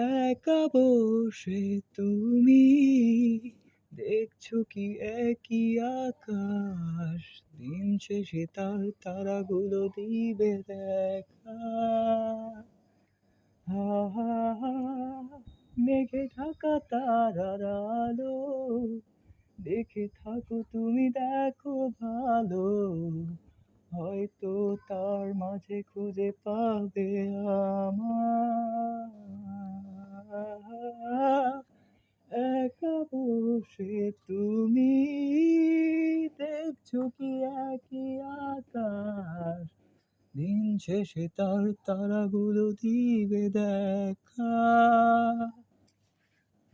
একা বসে তুমি দেখছো কি একই আকাশ, দিন শেষে তার তারাগুলো দিবে দেখা। হা হা হা, মেঘে ঢাকা তারার আলো, দেখে থাকো তুমি দেখো ভালো, হয়তো তার মাঝে খুঁজে পাবে আমায়। একা বসে তুমি দেখছো কি একই আকাশ, দিন শেষে তার তারাগুলো দিবে দেখা।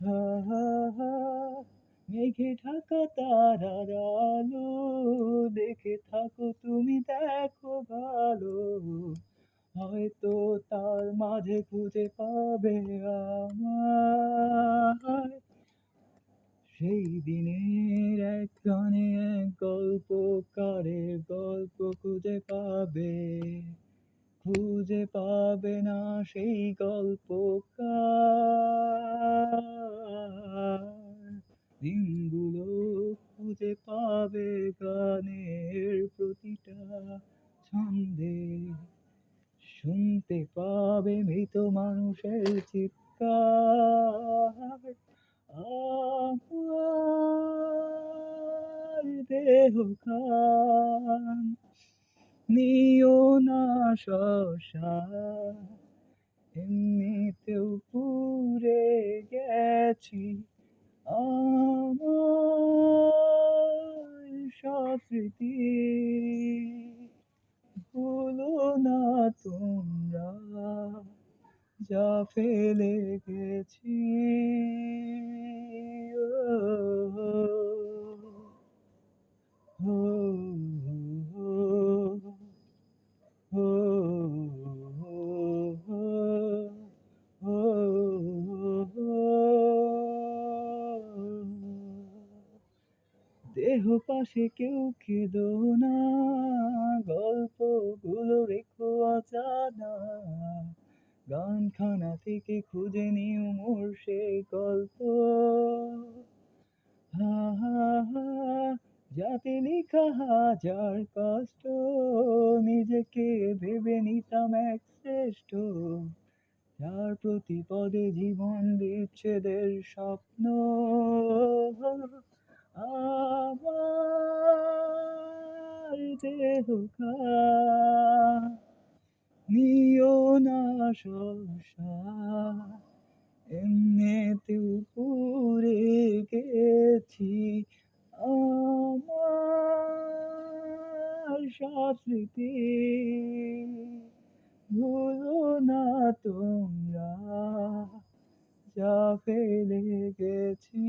হা হা হা, মেঘে ঢাকা তারার আলো, দেখে থাকো তুমি দেখো ভালো, হয়তো তার মাঝে খুঁজে পাবে আমায়। সেই দিনের এক গানে এক গল্পকারের গল্প খুঁজে পাবে না সেই গল্পকার। দিনগুলো খুঁজে পাবে গানের প্রতিটা ছন্দে, শুনতে পাবে মৃত মানুষের চিৎকার। আমার দেহ খান নিও না শশা, এমনিতেও পুড়ে গেছি আমার সব স্মৃতি। ভুলো না তোমরা যা ফেলে গেছি। ও, ও, ও, ও, দেহ পাশে কেউ কেঁদো না, গল্পগুলো রেখো অজানা, গানখানা থেকে খুঁজে নিও মোর সেই গল্প। হা হা হা, যাতে লেখা হাজার কষ্ট, নিজেকে ভেবে নিতাম এক শ্রেষ্ঠ, যার প্রতি পদে জীবন বিচ্ছেদের স্বপ্ন। আমার দেহ নিও না শশা, এমনিতেও পুড়ে গেছি আমার সব স্মৃতি। ভুলো না তোমরা যা ফেলে গেছি।